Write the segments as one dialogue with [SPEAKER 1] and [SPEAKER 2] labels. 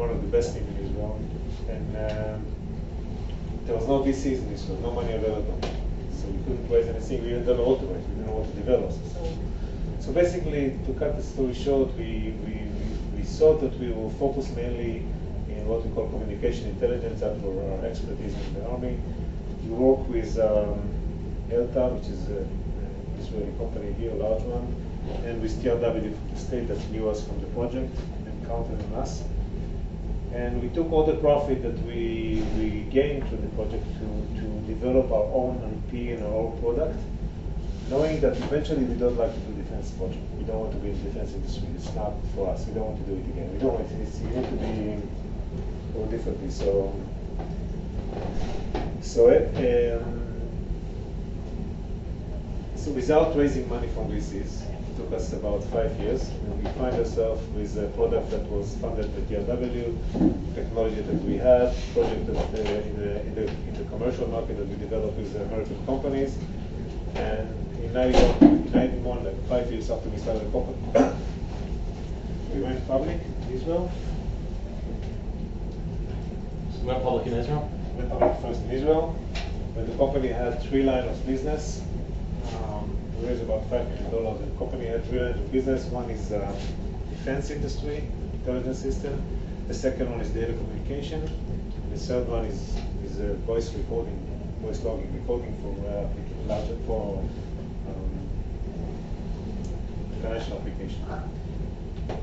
[SPEAKER 1] one of the best teams in Israel, and there was no VCs in Israel, no money available, so we couldn't raise anything. We didn't know what to raise, we didn't know what to develop. So basically, to cut the story short, we thought that we will focus mainly in what we call communication intelligence. That were our expertise in the army. We work with ELTA, which is an Israeli company here, a large one, and with TRW from the state that knew us from the project and counted on us. And we took all the profit that we gained through the project to develop our own IP and our own product, knowing that eventually we don't like to do defense project. We don't want to be in the defense industry. It's not for us. We don't want to do it again. We don't want it. You need to be or differently. So without raising money from VCs, it took us about 5 years, and we find ourselves with a product that was funded by TRW, technology that we had, project that in the commercial market that we developed with American companies, and in 91, like 5 years after we started the company, we went public in Israel.
[SPEAKER 2] So we went public in Israel?
[SPEAKER 1] We went public first in Israel, when the company had 3 lines of business. We raised about $5 million. The company had 3 lines of business. One is defense industry, intelligence system. The second one is data communication. The third one is voice recording, voice logging, recording for financial application.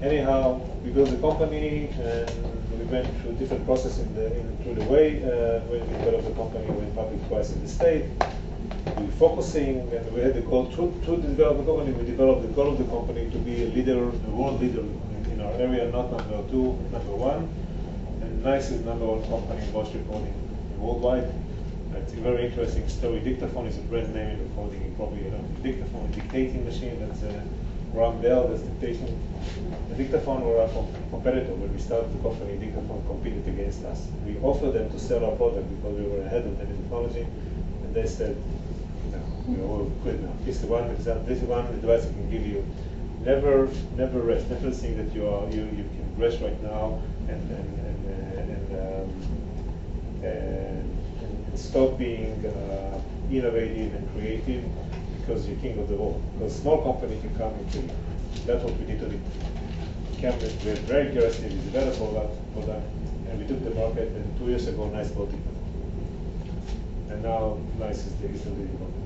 [SPEAKER 1] Anyhow, we built the company and we went through different processes through the way. When we developed the company, we went public twice in the state. We were focusing, and we had the goal to develop the company. We developed the goal of the company to be a leader, the world leader in our area, not number 2, number 1. And NICE is number 1 company in voice recording worldwide. It's a very interesting story. Dictaphone is a brand name in recording. You probably know Dictaphone, a dictating machine. That's Graham Bell, that's dictation. The Dictaphone were our competitor. When we started the company, Dictaphone competed against us. We offered them to sell our product because we were ahead of them in technology, and they said, no, we all quit now. This is one example. This is one advice I can give you. Never rest. Never think that you can rest right now and stop being innovative and creative because you're king of the world. Because small company can come and kill you. That's what we did to the cabinet. We're very aggressive. We developed product, and we took the market. And 2 years ago, NICE bought it. And now NICE is the leading company.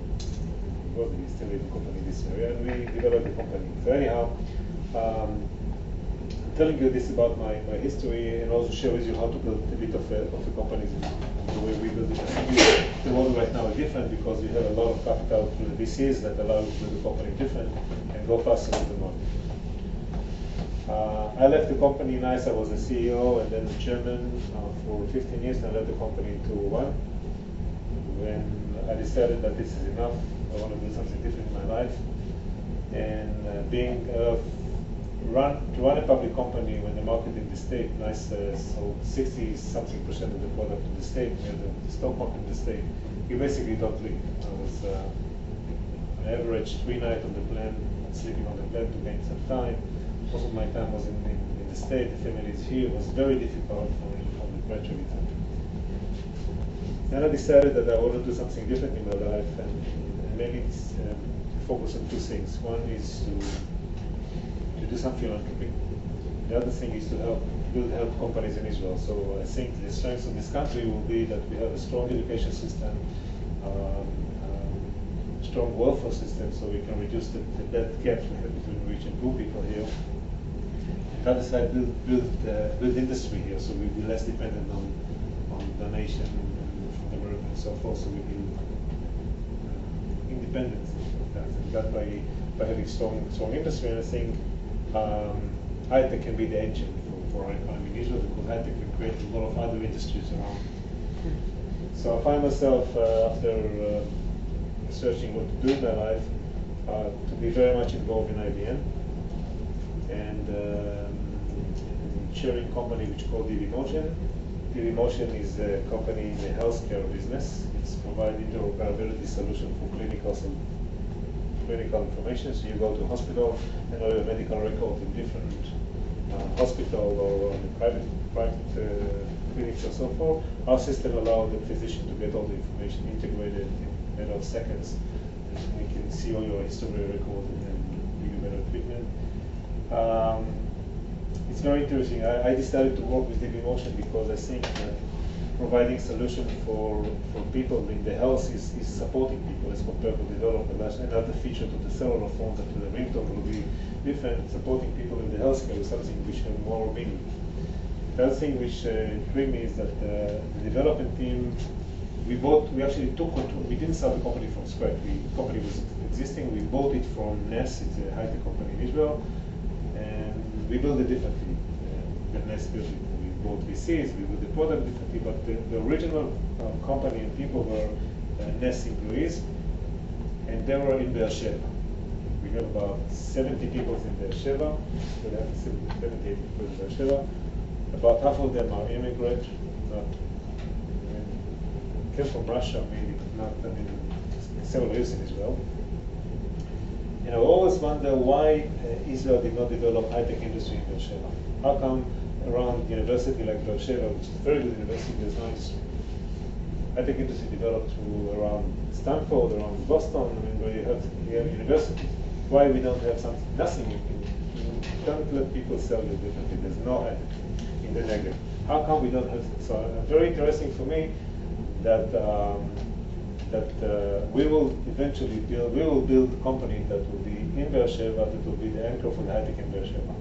[SPEAKER 1] Well, he's still leading company in this area, and we developed the company. So anyhow, I'm telling you this about my history, and also share with you how to build a bit of a company. The way we build it. The model right now is different because we have a lot of capital through the VCs that allow you to build the company different and go faster with the market. I left the company NICE. I was the CEO and then the chairman for 15 years, and I left the company in 2001. When I decided that this is enough, I want to do something different in my life. And to run a public company when the market in the state, NICE sold 60-something% of the product in the state, near the stock market in the state, you basically don't leave. I was on average 3 nights on the plane, sleeping on the plane to gain some time. Most of my time was in the state, the family is here. It was very difficult for the graduate time. Then I decided that I want to do something different in my life and mainly focus on 2 things. One is to do some philanthropy. The other thing is to help companies in Israel. So I think the strength of this country will be that we have a strong education system, strong welfare system, so we can reduce the debt gap we have between rich and poor people here. On the other side, build industry here, so we'll be less dependent on donation from America and so forth. So we build independence of that, and that by having strong industry. And I think high-tech can be the engine for our economy in Israel, because high-tech can create a lot of other industries around. So I find myself, after researching what to do in my life, to be very much involved in IBM, and chairing a company which is called DVMotion. DVMotion is a company in the healthcare business. It's providing interoperability solution for clinical information. So you go to a hospital and all your medical records in different hospital or private clinics and so forth. Our system allows the physician to get all the information integrated in a matter of seconds, and we can see all your history record and give you better treatment. It's very interesting. I decided to work with Motion because I think that providing solution for people in the health is supporting people as compared to development. That's another feature to the cellular phone that the ringtone will be different. Supporting people in the healthcare is something which have more meaning. The other thing which intrigued me is that the development team, we actually took control. We didn't start the company from scratch. The company was existing. We bought it from NES. It's a high-tech company in Israel. And we built it differently than NES built it. We bought VCs, we built the product differently, but the original company and people were NES employees, and they were in Beersheba. We have about 70 people in Beersheba. We have 70 people in Beersheba. About half of them are immigrants, came from Russia maybe, but not, several years in Israel. And I always wonder why Israel did not develop high-tech industry in Beersheba. How come around university like Beersheba, which is a very good university, there's no industry? High-tech industry developed through around Stanford, around Boston, where you have universities. Why we don't have something? Nothing. You don't let people sell you differently. There's no high-tech in the negative. How come we don't have? So very interesting for me that we will eventually build a company that will be in Beersheba, that will be the anchor for the high-tech in Beersheba.